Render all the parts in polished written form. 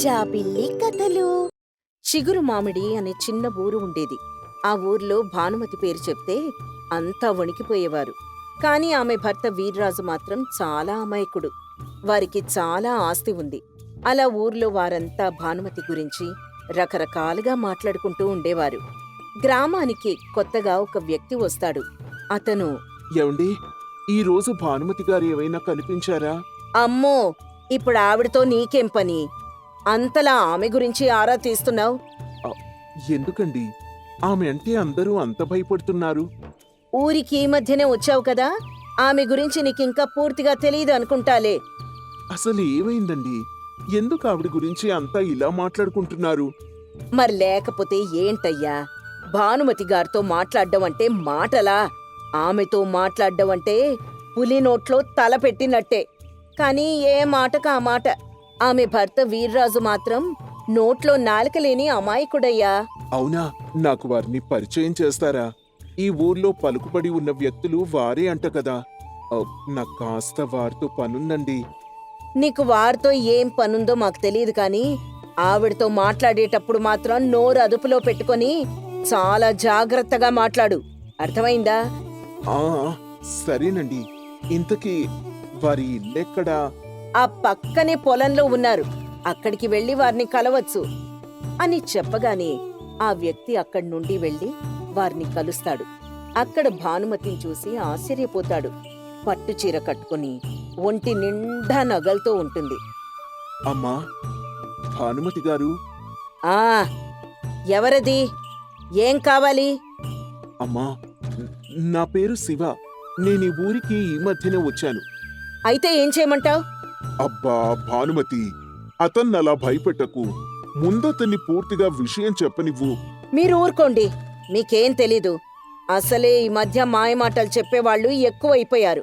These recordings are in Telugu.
జాబిల్లి కథలు. చిగురు మామిడి అనే చిన్న ఊరు ఉండేది. ఆ ఊర్లో భానుమతి పేరు చెప్తే అంతా వణికిపోయేవారు. కాని ఆమె భర్త వీర్రాజు మాత్రం చాలా అమాయకుడు. వారికి చాలా ఆస్తి ఉంది. అలా ఊర్లో వారంతా భానుమతి గురించి రకరకాలుగా మాట్లాడుకుంటూ ఉండేవారు. గ్రామానికి కొత్తగా ఒక వ్యక్తి వస్తాడు. అతను, ఏవండి, ఈ రోజు భానుమతి గారు ఏమైనా కనిపించారా? అమ్మో, ఇప్పుడు ఆవిడతో నీకేం పని? అంతలా ఆమె గురించి ఆరా తీస్తున్నావు? ఎందుకండి ఆమె అంటే అందరూ అంత భయపడుతున్నారు? ఊరికి ఈ మధ్యనే వచ్చావు కదా, ఆమె గురించి నీకింకా పూర్తిగా తెలియదు అనుకుంటాలే. అసలు ఏమైందండి? ఎందుకు ఆవిడ గురించి అంతా ఇలా మాట్లాడుకుంటున్నారు? మరి లేకపోతే ఏంటయ్యా, భానుమతి గారితో మాట్లాడ్డం అంటే మాటలా? ఆమెతో మాట్లాడ్డం అంటే పులి నోట్లో తల పెట్టినట్టే. కానీ ఏ మాటకా మాట. ఆమె భర్త వీర్రాజు మాత్రం నోట్లో నాలుకలేని అమాయకుడయ్యా. అవునా? నాకు వారిని పరిచయం చేస్తారా? ఈ ఊర్లో పలుకుబడి ఉన్న వ్యక్తులు వారే అంట కదా. నాకు కాస్త వారితో పనుందండి. నీకు వారితో ఏం పనుందో మాకు తెలియదు కాని ఆవిడతో మాట్లాడేటప్పుడు మాత్రం నోరు అదుపులో పెట్టుకొని చాలా జాగ్రత్తగా మాట్లాడు. అర్థమైందా? ఆ సరేనండి. ఇంతకీ వారి ఇల్లెక్కడా? ఆ పక్కనే పొలంలో ఉన్నారు, అక్కడికి వెళ్లి వారిని కలవచ్చు అని చెప్పగానే ఆ వ్యక్తి అక్కడి నుండి వెళ్లి వారిని కలుస్తాడు. అక్కడ భానుమతిని చూసి ఆశ్చర్యపోతాడు. పట్టుచీర కట్టుకుని ఒంటి నిండా నగలతో ఉంటుంది. అమ్మా, భానుమతి గారు. ఆ ఎవరది? ఏం కావాలి? అమ్మా, నా పేరు శివ. నేను ఈ ఊరికి ఈ మధ్యనే వచ్చాను. అయితే ఏం చేయమంటావ్? అబ్బా భానుమతి, అతన్నలా భయపెట్టకు. ముందతన్ని పూర్తిగా విషయం చెప్పనివ్వు. మీరు ఊరుకోండి, మీకేం తెలీదు. అసలే ఈ మధ్య మాయమాటలు చెప్పేవాళ్లు ఎక్కువైపోయారు.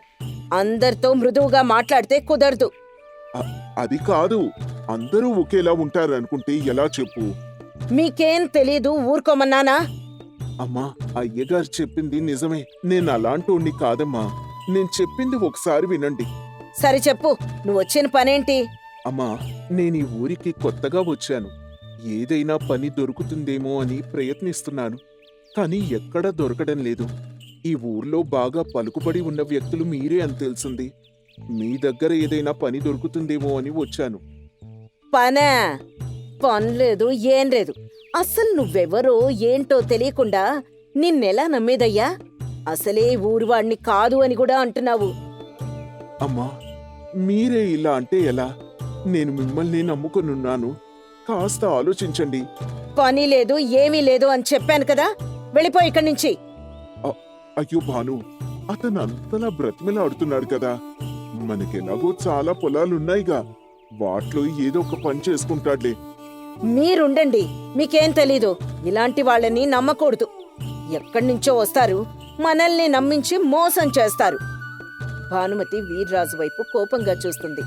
అందరితో మృదువుగా మాట్లాడితే కుదరదు. అది కాదు, అందరూ ఒకేలా ఉంటారనుకుంటే ఎలా చెప్పు? మీకేం తెలీదు, ఊరుకోమన్నానా? అమ్మా, అయ్యగారు చెప్పింది నిజమే. నేను అలాంటోణ్ణి కాదమ్మా. నేను చెప్పింది ఒకసారి వినండి. సరే చెప్పు, నువ్వొచ్చిన పనేంటి? అమ్మా, నేను ఈ ఊరికి కొత్తగా వచ్చాను. ఏదైనా పని దొరుకుతుందేమో అని ప్రయత్నిస్తున్నాను. కానీ ఎక్కడా దొరకడం లేదు. ఈ ఊర్లో బాగా పలుకుబడి ఉన్న వ్యక్తులు మీరే అని తెలిసింది. మీ దగ్గర ఏదైనా పని దొరుకుతుందేమో అని వచ్చాను. పనా? పనిలేదు, ఏం లేదు. అసలు నువ్వెవరో ఏంటో తెలియకుండా నిన్నెలా నమ్మేదయ్యా? అసలే ఊరివాణ్ణి కాదు అని కూడా అంటున్నావు. అమ్మా, మీరే ఇలా అంటే ఎలా? నేను మిమ్మల్ని నమ్ముకొనున్నాను. కాస్త ఆలోచించండి. పని లేదు, ఏమీ లేదు అని చెప్పాను కదా, వెళ్ళిపో ఇక్కడి నుంచి. అయ్యో భాను, అతను అంతలా బ్రతిమలాడుతున్నాడు కదా. మనకెలాగో చాలా పొలాలున్నాయిగా, వాట్లో ఏదో ఒక పని చేసుకుంటాడులే. మీరుండండి, మీకేం తెలీదు. ఇలాంటి వాళ్ళని నమ్మకూడదు. ఎక్కడి నుంచో వస్తారు, మనల్ని నమ్మించి మోసం చేస్తారు. భానుమతి వీర్రాజు వైపు కోపంగా చూస్తుంది.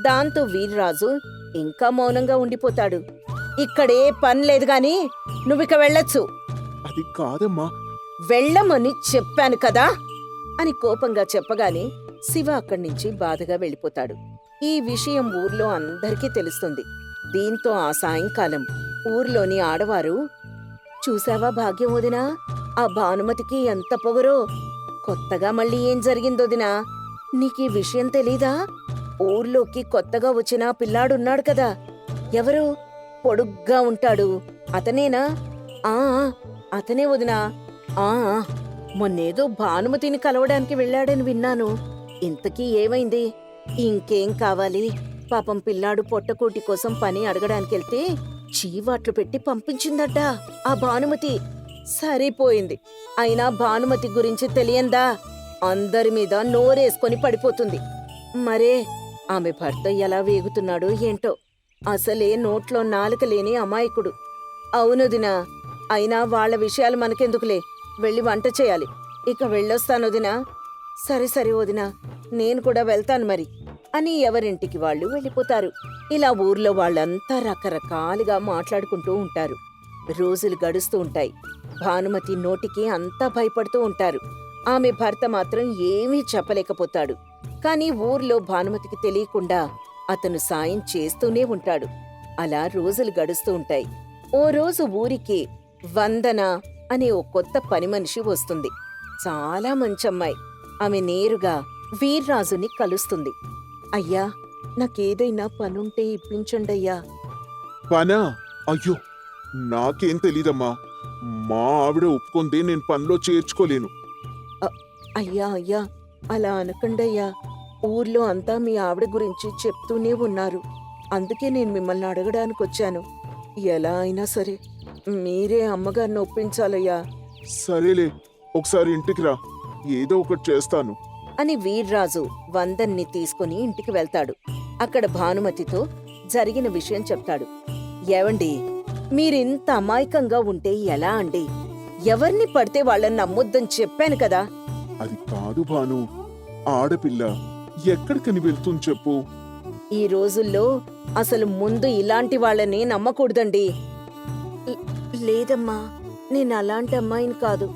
దాంతో వీర్రాజు ఇంకా మౌనంగా ఉండిపోతాడు. ఇక్కడే పని లేదు గాని నువ్విక వెళ్ళొచ్చు. అది కాదమ్మా. వెళ్ళమని చెప్పాను కదా అని కోపంగా చెప్పగానే శివ అక్కడి నుంచి బాధగా వెళ్ళిపోతాడు. ఈ విషయం ఊర్లో అందరికీ తెలుస్తుంది. దీంతో ఆ సాయంకాలం ఊర్లోని ఆడవారు, చూసావా భాగ్యం వదినా, ఆ భానుమతికి ఎంత పొగరో. కొత్తగా మళ్ళీ ఏం జరిగిందొదినా? నీకీ విషయం తెలీదా? ఊర్లోకి కొత్తగా వచ్చిన పిల్లాడున్నాడు కదా, ఎవరు? పొడుగ్గా ఉంటాడు, అతనేనా? ఆ అతనే వదినా. ఆ మొన్నేదో భానుమతిని కలవడానికి వెళ్ళాడని విన్నాను. ఇంతకీ ఏమైంది? ఇంకేం కావాలి? పాపం పిల్లాడు పొట్టకూటి కోసం పని అడగడానికెళ్తే చీవాట్లు పెట్టి పంపించిందట ఆ భానుమతి. సరిపోయింది. అయినా భానుమతి గురించి తెలియందా? అందరి మీద నోరేసుకొని పడిపోతుంది. మరే ఆమె భర్త ఎలా వేగుతున్నాడో ఏంటో. అసలే నోట్లో నాలుక లేని అమాయకుడు. అవునొదినా, అయినా వాళ్ల విషయాలు మనకెందుకులే, వెళ్ళి వంట చేయాలి. ఇక వెళ్ళొస్తానొదినా. సరే సరే వదినా, నేను కూడా వెళ్తాను మరి అని ఎవరింటికి వాళ్ళు వెళ్ళిపోతారు. ఇలా ఊర్లో వాళ్ళంతా రకరకాలుగా మాట్లాడుకుంటూ ఉంటారు. రోజులు గడుస్తూ ఉంటాయి. భానుమతి నోటికి అంతా భయపడుతూ ఉంటారు. ఆమె భర్త మాత్రం ఏమీ చెప్పలేకపోతాడు. కాని ఊర్లో భానుమతికి తెలియకుండా అతను సాయం చేస్తూనే ఉంటాడు. అలా రోజులు గడుస్తూ ఉంటాయి. ఓ రోజు ఊరికి వందన అనే ఓ కొత్త పని మనిషి వస్తుంది. చాలా మంచి అమ్మాయి. ఆమె నేరుగా వీర్రాజుని కలుస్తుంది. అయ్యా, నాకేదైనా పనుంటే ఇప్పించండయ్యా. పనా? అయ్యో, నాకేం తెలీదమ్మా. మా ఆవిడ ఒప్పుకుందే నేను పనిలో చేర్చుకోలేను. అయ్యా అయ్యా, అలా అనకండయ్యా. ఊర్లో అంతా మీ ఆవిడ గురించి చెప్తూనే ఉన్నారు. అందుకే నేను మిమ్మల్ని అడగడానికి వచ్చాను. ఎలా అయినా సరే మీరే అమ్మగారిని ఒప్పించాలయ్యా సరేలే, ఒకసారి ఇంటికి రా, ఏదో ఒకటి చేస్తాను. అని వీర్రాజు వందన్ని తీసుకుని ఇంటికి వెళ్తాడు. అక్కడ భానుమతితో జరిగిన విషయం చెప్తాడు. ఏవండి, మీరింత అమాయకంగా ఉంటే ఎలా అండి? ఎవరిని పడితే వాళ్ళని నమ్మొద్దని చెప్పాను కదా. అది కాదు భాను, ఆడపిల్ల ఎక్కడికని వెళ్తుంది చెప్పు. ఈ రోజుల్లో అసలు ముందు ఇలాంటి వాళ్ళని నమ్మకూడదండి. లేదమ్మా, నేను అలాంటి అమ్మాయిని కాదు.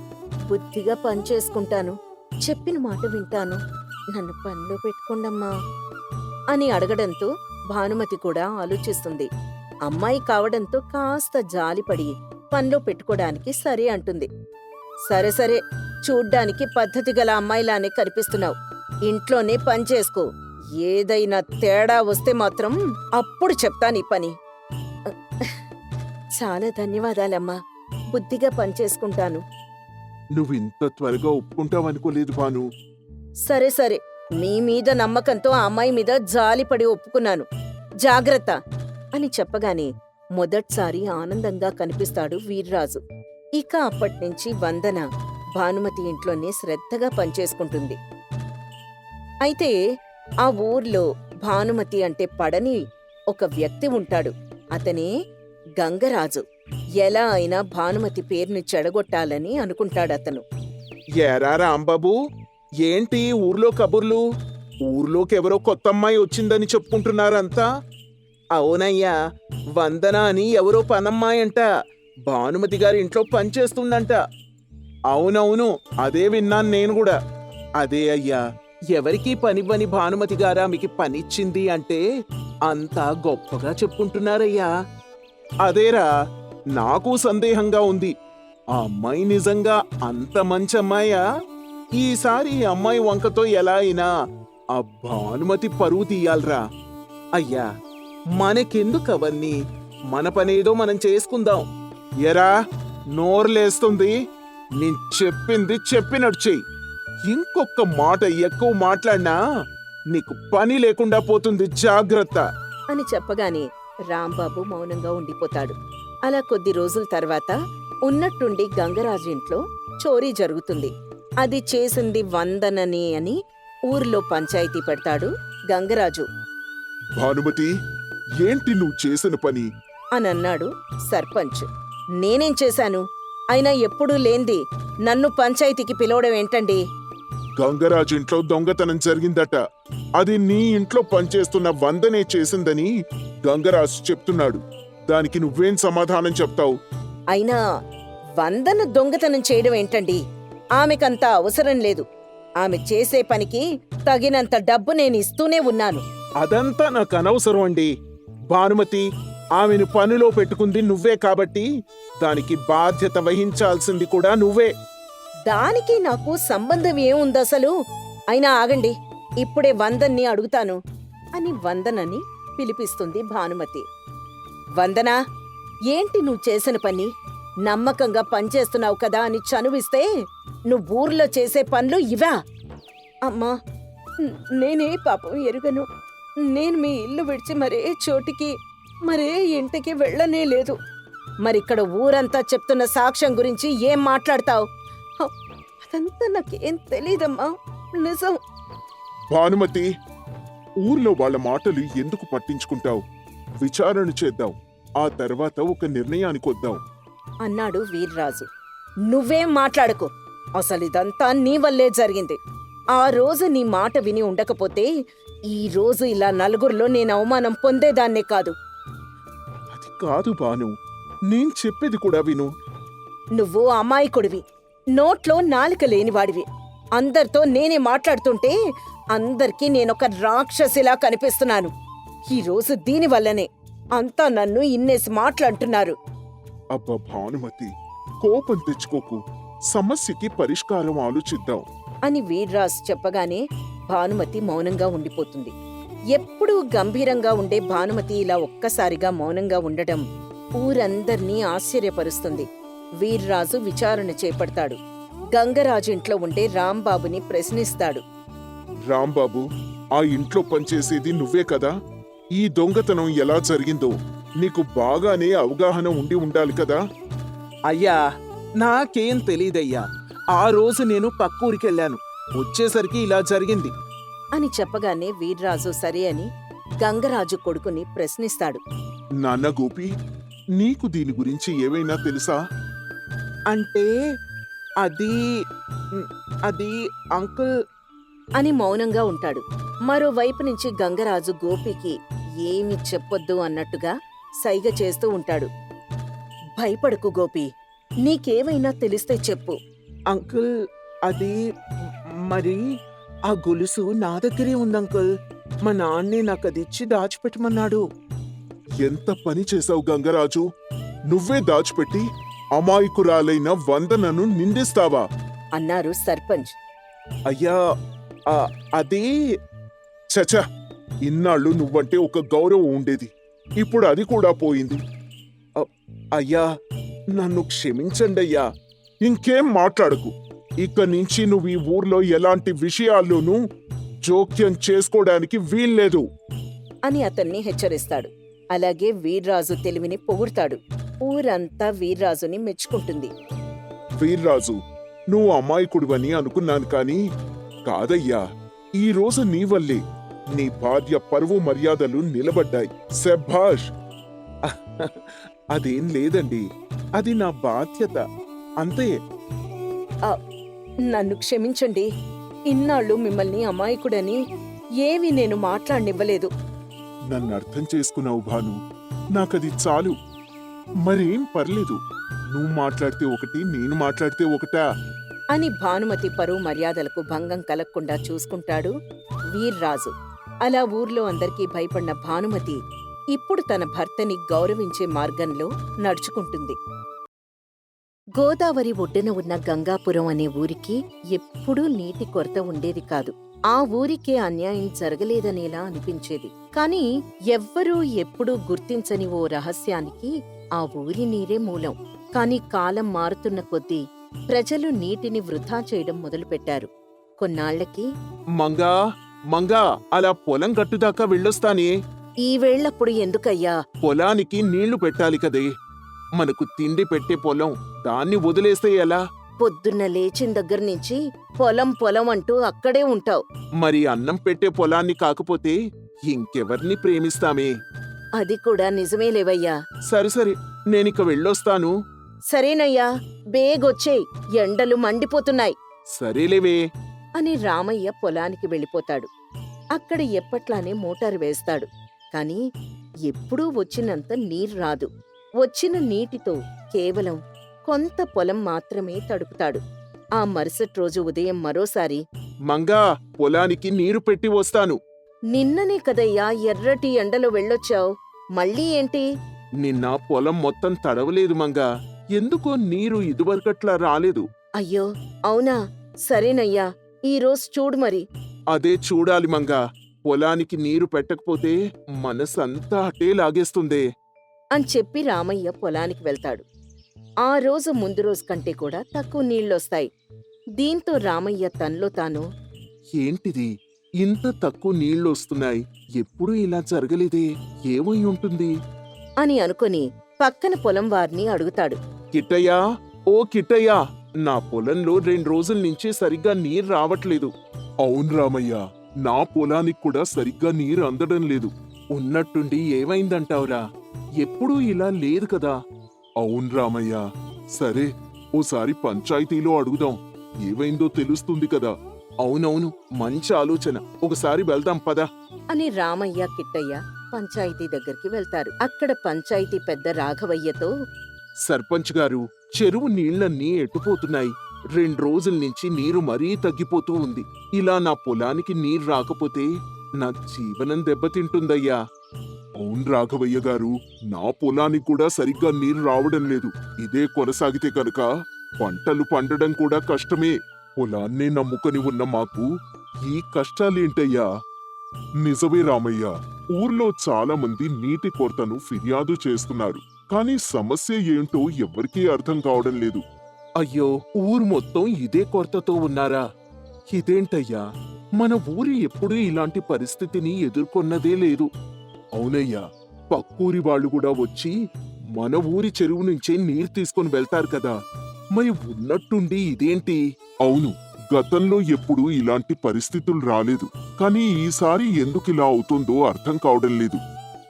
బుద్ధిగా పని చేసుకుంటాను, చెప్పిన మాట వింటాను. నన్ను పనిలో పెట్టుకోండమ్మా అని అడగడంతో భానుమతి కూడా ఆలోచిస్తుంది. అమ్మాయి కావడంతో కాస్త జాలిపడి పనిలో పెట్టుకోడానికి సరే అంటుంది. సరే సరే, చూడ్డానికి పద్ధతి గల అమ్మాయిలానే కనిపిస్తున్నావు. ఇంట్లోనే పని చేసుకో. ఏదైనా తేడా వస్తే మాత్రం అప్పుడు చెప్తాను ఈ పని. చాలా ధన్యవాదాలమ్మా. బుద్ధిగా పని చేసుకుంటాను. నువ్వు ఇంత త్వరగా ఒప్పుకుంటావనుకోలేదు భాను. సరే సరే, మీ మీద నమ్మకంతో ఆ అమ్మాయి మీద జాలిపడి ఒప్పుకున్నాను. జాగ్రత్త అని చెప్పగానే మొదట్సారి ఆనందంగా కనిపిస్తాడు వీర్రాజు. ఇక అప్పట్నుంచి వందన భానుమతి ఇంట్లోనే శ్రద్ధగా పనిచేసుకుంటుంది. అయితే ఆ ఊర్లో భానుమతి అంటే పడని ఒక వ్యక్తి ఉంటాడు. అతనే గంగరాజు. ఎలా అయినా భానుమతి పేరుని చెడగొట్టాలని అనుకుంటాడతను. ఏరా రాంబాబు, ఏంటి ఊర్లో కబుర్లు? ఊర్లోకెవరో కొత్తమ్మాయి వచ్చిందని చెప్పుకుంటున్నారంతా. అవునయ్యా, వందన అని ఎవరో పనమ్మాయంట భానుమతి గారి ఇంట్లో పనిచేస్తుందంట. అవునవును, అదే విన్నాను నేను కూడా. అదే అయ్యా, ఎవరికీ పనివ్వని భానుమతి గారా మీకు పనిచ్చింది అంటే అంతా గొప్పగా చెప్పుకుంటున్నారయ్యా. అదేరా, నాకు సందేహంగా ఉంది. ఆ అమ్మాయి నిజంగా అంత మంచి అమ్మాయా? ఈసారి ఈ అమ్మాయి వంకతో ఎలా అయినా ఆ భానుమతి పరువు తీయాలరా. అయ్యా, మనకెందుకు అవన్నీ? మన పనేదో మనం చేసుకుందాం. ఎరా, నోర్లేస్తుంది. నేను చెప్పింది చెప్పినట్టు చెయ్యి. ఇంకొక మాట ఎక్కువ మాట్లాడినా నీకు పని లేకుండా పోతుంది, జాగ్రత్త అని చెప్పగానే రాంబాబు మౌనంగా ఉండిపోతాడు. అలా కొద్ది రోజుల తర్వాత ఉన్నట్టుండి గంగరాజు ఇంట్లో చోరీ జరుగుతుంది. అది చేసింది వందనని అని ఊర్లో పంచాయతీ పెడతాడు గంగరాజు. భానుమతి, ఏంటి నువ్వు చేసిన పని అని అన్నాడు సర్పంచ్. నేనేం చేశాను? అయినా ఎప్పుడూ లేంది నన్ను పంచాయతీకి పిలవడం ఏంటండి? గంగరాజు ఇంట్లో దొంగతనం జరిగిందట. అది నీ ఇంట్లో పనిచేస్తున్న వందనే చేసిందని గంగరాజు చెప్తున్నాడు. దానికి నువ్వేం సమాధానం చెప్తావు? అయినా వందన దొంగతనం చేయడం ఏంటండి? ఆమెకంత అవసరం లేదు. ఆమె చేసే పనికి తగినంత డబ్బు నేను ఇస్తూనే ఉన్నాను. అదంతా నాకు అనవసరం అండి. భానుమతి, ఆమెను పనిలో పెట్టుకుంది నువ్వే కాబట్టి దానికి బాధ్యత వహించాల్సింది కూడా నువ్వే. దానికి నాకు సంబంధం ఏముందసలు? అయినా ఆగండి, ఇప్పుడే వందన్ని అడుగుతాను అని వందనని పిలిపిస్తుంది భానుమతి. వందనా, ఏంటి నువ్వు చేసిన పని? నమ్మకంగా పనిచేస్తున్నావు కదా అని చనువిస్తే నువ్వు ఊర్లో చేసే పనులు ఇవా? అమ్మా, నేనే పాపం ఎరుగను. నేను మీ ఇల్లు విడిచి మరే చోటికి మరే ఇంటికి వెళ్ళనే లేదు. మరిక్కడ ఊరంతా చెప్తున్న సాక్ష్యం గురించి ఏం మాట్లాడతావు? అదంతా నాకేం తెలీదమ్మా, నిజం. భానుమతి, ఊర్లో వాళ్ళ మాటలు ఎందుకు పట్టించుకుంటావు? విచారణ చేద్దాం, ఆ తర్వాత ఒక నిర్ణయానికి వద్దాం అన్నాడు వీర్రాజు. నువ్వేం మాట్లాడకు. అసలు ఇదంతా నీ వల్లే జరిగింది. ఆ రోజు నీ మాట విని ఉండకపోతే ఈ రోజు ఇలా నలుగురిలో నేను అవమానం పొందేదాన్నే కాదు. అది కాదు భాను, నేను చెప్పేది కూడా విను. నువ్వు అమాయకుడివి, నోట్లో నాలుక లేనివాడివి. అందరితో నేనే మాట్లాడుతుంటే అందరికీ నేనొక రాక్షసిలా కనిపిస్తున్నాను. ఈ రోజు దీనివల్లనే అంతా నన్ను ఇన్నేసి మాటలంటున్నారు. అబ్బా భానుమతి, కోపం తెచ్చుకోకు. సమస్యకి పరిష్కారం ఆలోచిద్దాం. అని వీర్రాజు చెప్పగానే భానుమతి మౌనంగా ఉండిపోతుంది. ఎప్పుడూ గంభీరంగా ఉండే భానుమతి ఇలా ఒక్కసారిగా మౌనంగా ఉండడం ఊరందర్నీ ఆశ్చర్యపరుస్తుంది. వీర్రాజు విచారణ చేపడతాడు. గంగరాజు ఇంట్లో ఉండే రాంబాబుని ప్రశ్నిస్తాడు. రాంబాబు, ఆ ఇంట్లో పనిచేసేది నువ్వే కదా? ఈ దొంగతనం ఎలా జరిగిందో నీకు బాగానే అవగాహన ఉండి ఉండాలి కదా? అయ్యా, నాకేం తెలీదయ్యా. ఆ రోజు నేను పక్కూరికెళ్ళాను. వచ్చేసరికి ఇలా జరిగింది. అని చెప్పగానే వీర్రాజు సరే అని గంగరాజు కొడుకుని ప్రశ్నిస్తాడు. నాన్న గోపి, నీకు దీని గురించి ఏవైనా తెలుసా? అంటే అది అది అంకుల్. అని మౌనంగా ఉంటాడు. మరోవైపు నుంచి గంగరాజు గోపికి ఏమీ చెప్పొద్దు అన్నట్టుగా సైగ చేస్తూ ఉంటాడు. భయపడకు గోపి, నీకేవైనా తెలిస్తే చెప్పు. అంకుల్, అది మరి ఆ గొలుసు నా దగ్గరే ఉంది అంకుల్. మా నాన్నే నాకదిచ్చి దాచిపెట్టమన్నాడు. ఎంత పని చేశావు గంగరాజు? నువ్వే దాచిపెట్టి అమాయకురాలైన వందనను నిందిస్తావా? అన్నారు సర్పంచ్. అయ్యా, అది చచ, ఇన్నాళ్ళు నువ్వంటే ఒక గౌరవం ఉండేది. ఇప్పుడు అది కూడా పోయింది. అయ్యా, నన్ను క్షమించండి అయ్యా. ఇంకేం మాట్లాడకు. ఇక నుంచి నువ్వు ఈ ఊర్లో ఎలాంటి విషయాల్లోనూ జోక్యం చేసుకోవడానికి వీల్లేదు అని అతన్ని హెచ్చరిస్తాడు. అలాగే వీర్రాజు తెలివిని పొగుడుతాడు. ఊరంతా వీర్రాజుని మెచ్చుకుంటుంది. వీర్రాజు, నువ్వు అమాయకుడివని అనుకున్నాను కాని కాదయ్యా. ఈ రోజు నీ వల్లే నీ భార్య పరువు మర్యాదలు నిలబడ్డాయి. శభాష్. అదేం లేదండి, అది నా బాధ్యత అంతే. నన్ను క్షమించండి. ఇన్నాళ్ళు మిమ్మల్ని అమాయకుడని ఏమీ నేను మాట్లాడనివ్వలేదు. నన్ను అర్థం చేసుకున్నావు భాను. నాకది చాలు. మరేం పర్లేదు. నువ్వు మాట్లాడితే ఒకటి, నేను మాట్లాడితే ఒకటా? అని భానుమతి పరువు మర్యాదలకు భంగం కలగకుండా చూసుకుంటాడు వీర్రాజు. అలా ఊర్లో అందరికీ భయపడిన భానుమతి ఇప్పుడు తన భర్తని గౌరవించే మార్గంలో నడుచుకుంటుంది. గోదావరి ఒడ్డున ఉన్న గంగాపురం అనే ఊరికి ఎప్పుడూ నీటి కొరత ఉండేది కాదు. ఆ ఊరికే అన్యాయం జరగలేదనేలా అనిపించేది. కాని ఎవ్వరూ ఎప్పుడూ గుర్తించని ఓ రహస్యానికి ఆ ఊరి నీరే మూలం. కాని కాలం మారుతున్న కొద్దీ ప్రజలు నీటిని వృధా చేయడం మొదలుపెట్టారు. కొన్నాళ్లకి మంగా మంగా, అలా పొలం గట్టుదాకా వెళ్ళొస్తానే. ఈ వేళ్లప్పుడు ఎందుకయ్యా? పొలానికి నీళ్లు పెట్టాలి కదే. మనకు తిండి పెట్టే పొలం, దాన్ని వదిలేస్తే ఎలా? పొద్దున్న లేచిన దగ్గర్నుంచి పొలం పొలం అంటూ అక్కడే ఉంటావు. మరి అన్నం పెట్టే పొలాన్ని కాకపోతే ఇంకెవర్ని ప్రేమిస్తామే? అది కూడా నిజమేలేవయ్యా. సరే, నేనిక వెళ్ళొస్తాను. సరేనయ్యా, బేగొచ్చేయ్, ఎండలు మండిపోతున్నాయి. సరేలేవే అని రామయ్య పొలానికి వెళ్ళిపోతాడు. అక్కడ ఎప్పట్లానే మోటారు వేస్తాడు. కాని ఎప్పుడూ వచ్చినంత నీరు రాదు. వచ్చిన నీటితో కేవలం కొంత పొలం మాత్రమే తడుపుతాడు. ఆ మరుసటి రోజు ఉదయం మరోసారి, మంగా, పొలానికి నీరు పెట్టి వస్తాను. నిన్ననే కదయ్యా ఎర్రటి ఎండలో వెళ్ళొచ్చావు, మళ్ళీ ఏంటి? నిన్న పొలం మొత్తం తడవలేదు మంగా. ఎందుకో నీరు ఇదివరకట్లా రాలేదు. అయ్యో అవునా? సరేనయ్యా, ఈరోజు చూడు మరి. అదే చూడాలి మంగా. పొలానికి నీరు పెట్టకపోతే మనసంతా అటే లాగేస్తుందే అని చెప్పి రామయ్య పొలానికి వెళ్తాడు. ఆ రోజు ముందు రోజు కంటే కూడా తక్కువ నీళ్లొస్తాయి. దీంతో రామయ్య తనలో తాను, ఏంటిది, ఇంత తక్కువ నీళ్లొస్తున్నాయి, ఎప్పుడూ ఇలా జరగలేదే, ఏమై ఉంటుంది అని అనుకుని పక్కన పొలం వారిని అడుగుతాడు. కిట్టయ్యా, ఓ కిట్టయ్యా, నా పొలంలో 2 రోజుల నుంచి సరిగ్గా నీరు రావట్లేదు. అవును రామయ్య, నా పొలానికి కూడా సరిగ్గా నీరు అందడం లేదు. ఉన్నట్టుండి ఏమైందంటావురా? ఎప్పుడూ ఇలా లేదు కదా. అవును రామయ్య. సరే, ఓసారి పంచాయతీలో అడుగుదాం. ఏవైందో తెలుస్తుంది కదా. అవునవును, మంచి ఆలోచన. ఒకసారి వెళ్దాం పద. అని రామయ్య కిట్టయ్య పంచాయతీ దగ్గరికి వెళ్తారు. అక్కడ పంచాయతీ పెద్ద రాఘవయ్యతో, సర్పంచ్ గారు, చెరువు నీళ్లన్నీ ఎట్టుపోతున్నాయి. 2 రోజుల నుంచి నీరు మరీ తగ్గిపోతూ ఉంది. ఇలా నా పొలానికి నీరు రాకపోతే నా జీవనం దెబ్బతింటుందయ్యా. అవును రాఘవయ్య గారు, నా పొలానికి కూడా సరిగ్గా నీరు రావడం లేదు. ఇదే కొనసాగితే కనుక పంటలు పండడం కూడా కష్టమే. పొలాన్నే నమ్ముకొని ఉన్న మాకు ఈ కష్టాలేంటయ్యా? నిజమే రామయ్య, ఊర్లో చాలా మంది నీటి కొరతను ఫిర్యాదు చేస్తున్నారు. కానీ సమస్య ఏంటో ఎవ్వరికీ అర్థం కావడం లేదు. అయ్యో, ఊరు మొత్తం ఇదే కొరతతో ఉన్నారా? ఇదేంటయ్యా, మన ఊరి ఎప్పుడూ ఇలాంటి పరిస్థితిని ఎదుర్కొన్నదే లేదు. అవునయ్యా, పక్కూరి వాళ్ళు కూడా వచ్చి మన ఊరి చెరువు నుంచే నీరు తీసుకొని వెళ్తారు కదా. మరి ఉన్నట్టుండి ఇదేంటి? అవును, గతంలో ఎప్పుడూ ఇలాంటి పరిస్థితులు రాలేదు. కానీ ఈసారి ఎందుకిలా అవుతుందో అర్థం కావడం లేదు.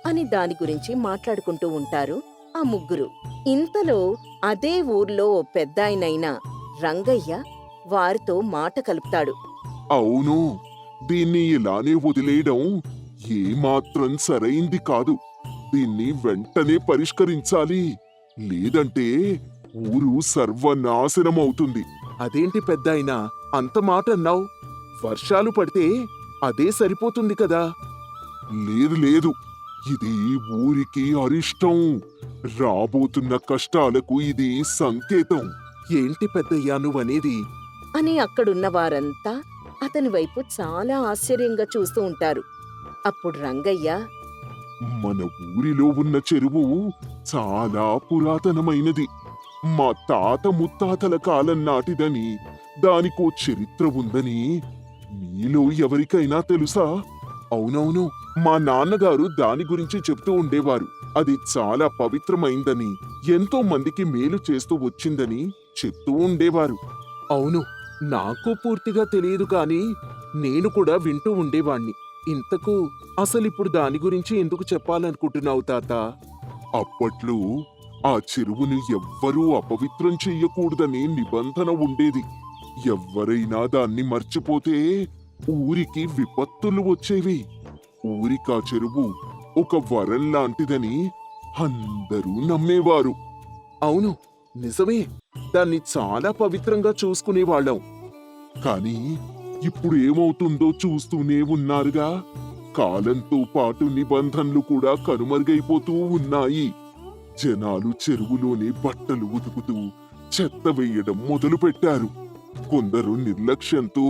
అని దాని గురించి మాట్లాడుకుంటూ ఉంటారు ఆ ముగ్గురు. ఇంతలో అదే ఊర్లో ఓ పెద్దాయనైన రంగయ్య వారితో మాట కలుపుతాడు. అవును, దీన్ని ఇలానే వదిలేయడం ఏమాత్రం సరైంది కాదు. దీన్ని వెంటనే పరిష్కరించాలి. లేదంటే ఊరు సర్వనాశనమవుతుంది. అదేంటి పెద్దాయనా, అంత మాట అన్నావు? వర్షాలు పడితే అదే సరిపోతుంది కదా. లేదు లేదు, ఇది ఊరికి అరిష్టం. రాబోతున్న కష్టాలకు ఇది సంకేతం. ఏంటి పెద్దయ్యా నువ్వనేది? అని అక్కడున్న వారంతా అతని వైపు చాలా ఆశ్చర్యంగా చూస్తూ ఉంటారు. అప్పుడు రంగయ్య, మన ఊరిలో ఉన్న చెరువు చాలా పురాతనమైనది. మా తాత ముత్తాతల కాలం నాటిదని, దానికో చరిత్ర ఉందని మీలో ఎవరికైనా తెలుసా? అవునవును, మా నాన్నగారు దాని గురించి చెప్తూ ఉండేవారు. అది చాలా పవిత్రమైందని, ఎంతో మందికి మేలు చేస్తూ వచ్చిందని చెప్తూ ఉండేవారు. అవును, నాకు పూర్తిగా తెలియదు కాని నేను కూడా వింటూ ఉండేవాణ్ణి. ఇంతకు అసలిప్పుడు దాని గురించి ఎందుకు చెప్పాలనుకుంటున్నావు తాత? అప్పట్లో ఆ చెరువును ఎవ్వరూ అపవిత్రం చెయ్యకూడదని నిబంధన ఉండేది. ఎవ్వరైనా దాన్ని మర్చిపోతే ఊరికి విపత్తులు వచ్చేవి. ఊరికా చెరువు ఒక వరం లాంటిదని అందరూ నమ్మేవారు. అవును, నిజమే, దాన్ని చాలా పవిత్రంగా చూసుకునేవాళ్ళం. కానీ ఇప్పుడు ఏమవుతుందో చూస్తూనే ఉన్నారుగా. కాలంతో పాటు నిబంధనలు కూడా కనుమరుగైపోతూ ఉన్నాయి. జనాలు చెరువులోనే బట్టలు ఉతుకుతూ చెత్త వేయడం మొదలుపెట్టారు. కొందరు నిర్లక్ష్యంతో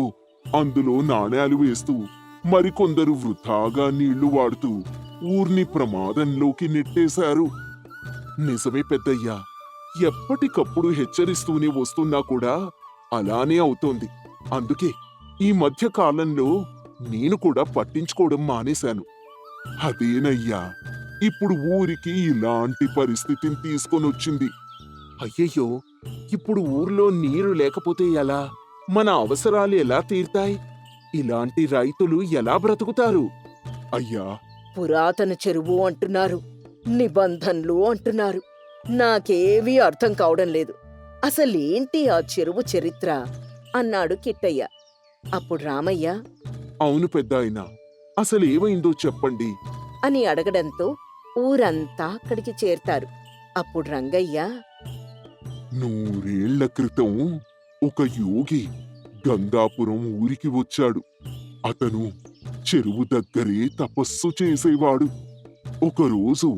అందులో నాణేలు వేస్తూ, మరికొందరు వృథాగా నీళ్లు వాడుతూ ఊర్ని ప్రమాదంలోకి నెట్టేశారు. నిజమే పెద్దయ్యా, ఎప్పటికప్పుడు హెచ్చరిస్తూనే వస్తున్నా కూడా అలానే అవుతోంది. అందుకే ఈ మధ్య కాలంలో నేను కూడా పట్టించుకోవడం మానేశాను. అదేనయ్యా, ఇప్పుడు ఊరికి ఇలాంటి పరిస్థితిని తీసుకొనొచ్చింది. అయ్యయ్యో, ఇప్పుడు ఊర్లో నీరు లేకపోతే ఎలా? మన అవసరాలు ఎలా తీర్తాయి? ఇలాంటి రైతులు ఎలా బ్రతుకుతారు? అయ్యా, పురాతన చెరువు అంటున్నారు, నిబంధనలు అంటున్నారు. నాకేవీ అర్థం కావడం లేదు. అసలేంటి ఆ చెరువు చరిత్ర? అన్నాడు కిట్టయ్య. అప్పుడు రామయ్య అవును పెద్దాయనా, అసలేమైందో చెప్పండి అని అడగడంతో ఊరంతా అక్కడికి చేరతారు. అప్పుడు రంగయ్య, 100 ఏళ్ల క్రితం ఒక యోగి గంగాపురం ఊరికి వచ్చాడు. అతను చెరువు దగ్గరే తపస్సు చేసేవాడు. ఒకరోజు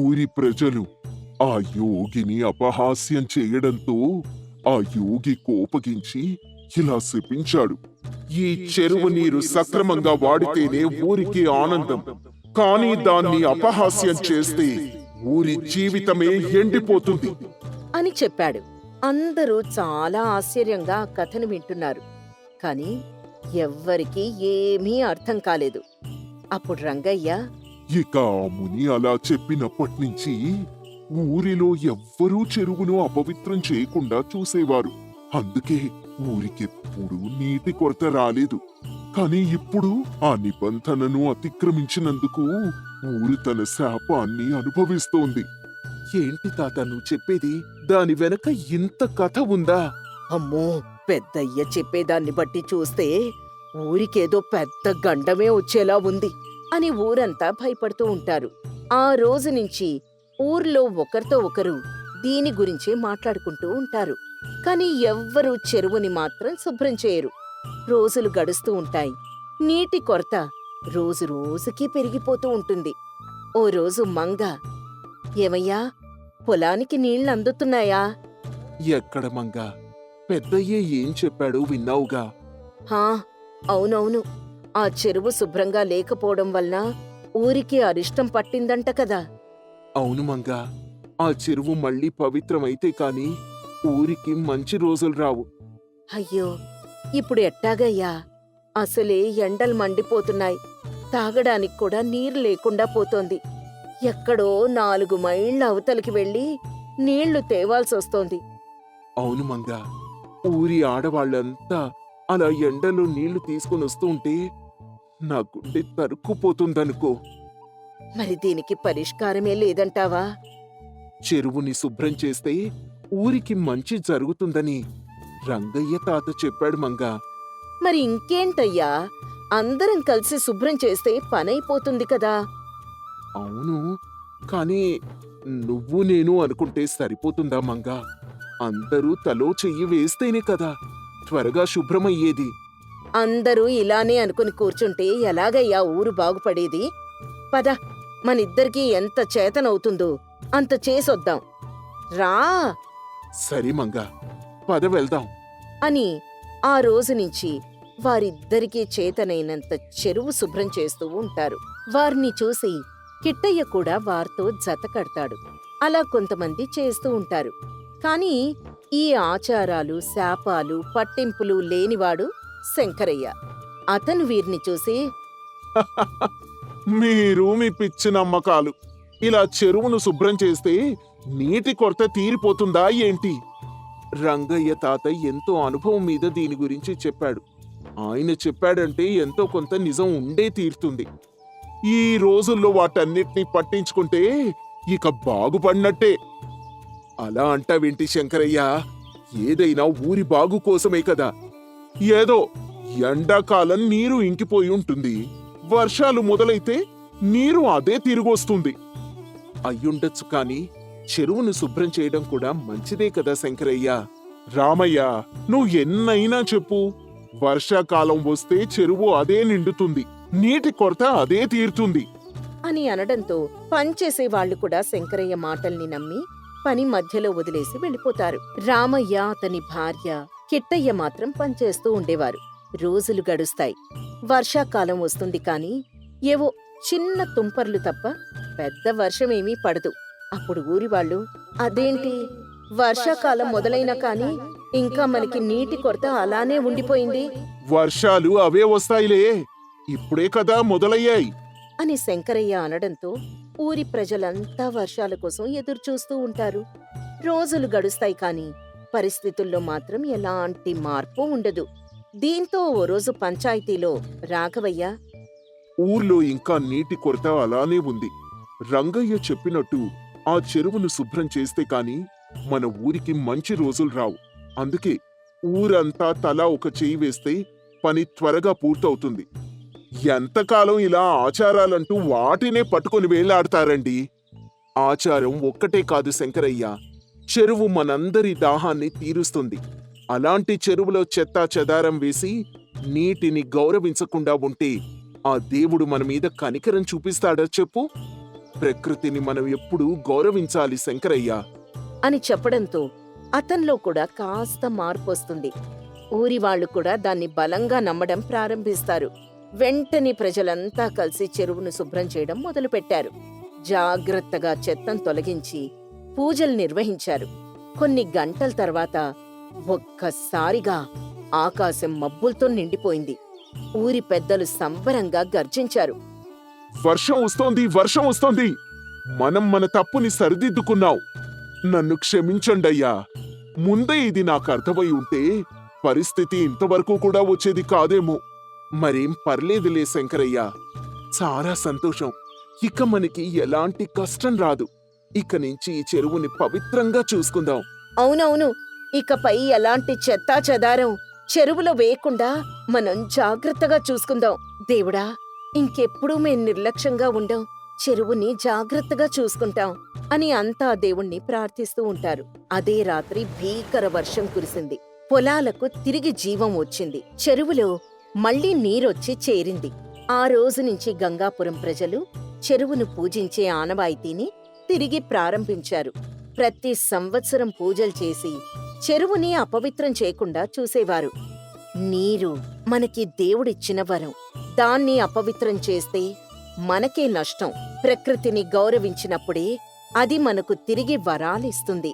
ఊరి ప్రజలు ఆ యోగిని అపహాస్యం చేయడంతో ఆ యోగి కోపగించి ఇలా శపించాడు. ఈ చెరువు నీరు సక్రమంగా వాడితేనే ఊరికి ఆనందం, కానీ దాన్ని అపహాస్యం చేస్తే ఊరి జీవితమే ఎండిపోతుంది అని చెప్పాడు. అందరూ చాలా ఆశ్చర్యంగా ఆ కథను వింటున్నారు. కాని ఎవ్వరికీ ఏమీ అర్థం కాలేదు. అప్పుడు రంగయ్య, ఇక ఆ ముని అలా చెప్పినప్పట్నుంచి ఊరిలో ఎవ్వరూ చెరువును అపవిత్రం చేయకుండా చూసేవారు. అందుకే ఊరికెప్పుడూ నీటి కొరత రాలేదు. కాని ఇప్పుడు ఆ నిబంధనను అతిక్రమించినందుకు ఊరు తన శాపాన్ని అనుభవిస్తోంది. ఏంటి తాత నువ్వు చెప్పేది? దాని వెనక ఇంత కథ ఉందా? అమ్మో, పెద్దయ్య చెప్పేదాన్ని బట్టి చూస్తే ఊరికేదో పెద్ద గండమే వచ్చేలా ఉంది అని ఊరంతా భయపడుతూ ఉంటారు. ఆ రోజు నుంచి ఊర్లో ఒకరితో ఒకరు దీని గురించే మాట్లాడుకుంటూ ఉంటారు. కాని ఎవ్వరూ చెరువుని మాత్రం శుభ్రం చేయరు. రోజులు గడుస్తూ ఉంటాయి. నీటి కొరత రోజు రోజుకి పెరిగిపోతూ ఉంటుంది. ఓ రోజు మంగ, ఏమయ్యా, పొలానికి నీళ్ళు అందుతున్నాయా? ఎక్కడ మంగా, పెద్దయ్య ఏం చెప్పాడు విన్నావుగా? హా, అవునవును. ఆ చెరువు శుభ్రంగా లేకపోవడం వలన ఊరికి అరిష్టం పట్టిందంట కదా. అవును మంగా, ఆ చెరువు మళ్ళీ పవిత్రమైతే కాని ఊరికి మంచి రోజులు రావు. అయ్యో, ఇప్పుడు ఎట్టాగయ్యా? అసలే ఎండలు మండిపోతున్నాయి. తాగడానికి కూడా నీరు లేకుండా పోతోంది. ఎక్కడో 4 మైళ్ళ అవతలికి వెళ్ళి నీళ్లు తేవాల్సొస్తోంది. అవును మంగా, ఊరి ఆడవాళ్ళంతా అలా ఎండలో నీళ్లు తీసుకుని వస్తూ ఉంటే నా గుండె తరుక్కుపోతుందనుకో. మరి దీనికి పరిష్కారమే లేదంటావా? చెరువుని శుభ్రం చేస్తే ఊరికి మంచి జరుగుతుందని రంగయ్య తాత చెప్పాడు మంగా. మరి ఇంకేంటయ్యా, అందరం కలిసి శుభ్రం చేస్తే పనైపోతుంది కదా. అవును, కానీ నువ్వు నేను అనుకుంటే సరిపోతుందా మంగా? అందరూ తలో చెయ్యి వేస్తేనే కదా త్వరగా శుభ్రమయ్యేది. అందరూ ఇలానే అనుకుని కూర్చుంటే ఎలాగయ్యా ఊరు బాగుపడేది? పద, మనిద్దరికీ ఎంత చేతనవుతుందో అంత చేసొద్దాం. రా సరే మంగా, పద వెళ్దాం. అని ఆ రోజు నుంచి వారిద్దరికీ చేతనైనంత చెరువు శుభ్రం చేస్తూ ఉంటారు. వారిని చూసి కిట్టయ్య కూడా వారితో జత కడతాడు. అలా కొంతమంది చేస్తూ ఉంటారు. కాని ఈ ఆచారాలు, శాపాలు, పట్టింపులు లేనివాడు శంకరయ్య. అతను వీరిని చూసి, మీరు మీ పిచ్చి నమ్మకాలు. ఇలా చెరువును శుభ్రం చేస్తే నీటి కొరత తీరిపోతుందా ఏంటి? రంగయ్య తాత ఎంతో అనుభవం మీద దీని గురించి చెప్పాడు. ఆయన చెప్పాడంటే ఎంతో కొంత నిజం ఉండే తీరుతుంది. ఈ రోజుల్లో వాటన్నిటినీ పట్టించుకుంటే ఇక బాగుపడినట్టే. అలా అంటావేంటి శంకరయ్య? ఏదైనా ఊరి బాగు కోసమే కదా. ఏదో ఎండాకాలం నీరు ఇంకిపోయి ఉంటుంది, వర్షాలు మొదలైతే నీరు అదే తిరిగొస్తుంది. అయ్యుండొచ్చు కాని చెరువును శుభ్రం చేయడం కూడా మంచిదే కదా శంకరయ్య. రామయ్య, నువ్వు ఎన్నైనా చెప్పు, వర్షాకాలం వస్తే చెరువు అదే నిండుతుంది, నీటి కొరత అదే తీరుతుంది అని అనడంతో పనిచేసే వాళ్లు కూడా శంకరయ్య మాటల్ని నమ్మి పని మధ్యలో వదిలేసి వెళ్ళిపోతారు. రామయ్య, అతని భార్య కిట్టయ్య మాత్రం పనిచేస్తూ ఉండేవారు. రోజులు గడుస్తాయి. వర్షాకాలం వస్తుంది కాని ఏవో చిన్న తుంపర్లు తప్ప పెద్ద వర్షమేమీ పడదు. అప్పుడు ఊరివాళ్లు, అదేంటి, వర్షాకాలం మొదలైనా కాని ఇంకా మనకి నీటి కొరత అలానే ఉండిపోయింది వర్షాలు అవే వస్తాయిలే, ఇప్పుడే కదా మొదలయ్యాయి అని శంకరయ్య అనడంతో ఊరి ప్రజలంతా వర్షాల కోసం ఎదురుచూస్తూ ఉంటారు. రోజులు గడుస్తాయి కాని పరిస్థితుల్లో మాత్రం ఎలాంటి మార్పు ఉండదు. దీంతో ఓ రోజు పంచాయతీలో రాఘవయ్య, ఊర్లో ఇంకా నీటి కొరత అలానే ఉంది. రంగయ్య చెప్పినట్టు ఆ చెరువును శుభ్రం చేస్తే కాని మన ఊరికి మంచి రోజులు రావు. అందుకే ఊరంతా తలా ఒక చెయ్యి వేస్తే పని త్వరగా పూర్తవుతుంది. ఎంతకాలం ఇలా ఆచారాలంటూ వాటినే పట్టుకొని వేలాడతారండి? ఆచారం ఒక్కటే కాదు శంకరయ్య, చెరువు మనందరి దాహాన్ని తీరుస్తుంది. అలాంటి చెరువులో చెత్తా చెదారం వేసి నీటిని గౌరవించకుండా ఉంటే ఆ దేవుడు మన మీద కనికరం చూపిస్తాడా చెప్పు? ప్రకృతిని మనం ఎప్పుడూ గౌరవించాలి శంకరయ్య అని చెప్పడంతో అతనిలో కూడా కాస్త మార్పు వస్తుంది. ఊరివాళ్లు కూడా దాన్ని బలంగా నమ్మడం ప్రారంభిస్తారు. వెంటనే ప్రజలంతా కలిసి చెరువును శుభ్రం చేయడం మొదలుపెట్టారు. జాగ్రత్తగా చెత్తను తొలగించి పూజలు నిర్వహించారు. కొన్ని గంటల తర్వాత ఒక్కసారిగా ఆకాశం మబ్బులతో నిండిపోయింది. ఊరి పెద్దలు సంబరంగా గర్జించారు. వర్షం వస్తోంది, వర్షం వస్తోంది. మనం మన తప్పుని సరిదిద్దుకున్నాం. నన్ను క్షమించండయ్యా. ముందే ఇది నాకు అర్థమై ఉంటే పరిస్థితి ఇంతవరకు కూడా వచ్చేది కాదేమో. మరేం పర్లేదులే శంకరయ్య, చాలా సంతోషం. ఇక మనకి ఎలాంటి కష్టం రాదు. ఇక నుంచి ఈ చెరువుని పవిత్రంగా చూసుకుందాం. అవునవును, ఇకపై ఎలాంటి చెత్తా చెదారం చెరువులో వేయకుండా మనం జాగ్రత్తగా చూసుకుందాం. దేవుడా, ఇంకెప్పుడూ మేం నిర్లక్ష్యంగా ఉండం, చెరువుని జాగ్రత్తగా చూసుకుంటాం అని అంతా దేవుణ్ణి ప్రార్థిస్తూ ఉంటారు. అదే రాత్రి భీకర వర్షం కురిసింది. పొలాలకు తిరిగి జీవం వచ్చింది. చెరువులో మళ్లీ నీరొచ్చి చేరింది. ఆ రోజు నుంచి గంగాపురం ప్రజలు చెరువును పూజించే ఆనవాయితీని తిరిగి ప్రారంభించారు. ప్రతి సంవత్సరం పూజలు చేసి చెరువుని అపవిత్రం చేయకుండా చూసేవారు. నీరు మనకి దేవుడిచ్చిన వరం. దాన్ని అపవిత్రం చేస్తే మనకే నష్టం. ప్రకృతిని గౌరవించినప్పుడే అది మనకు తిరిగి వరాలిస్తుంది.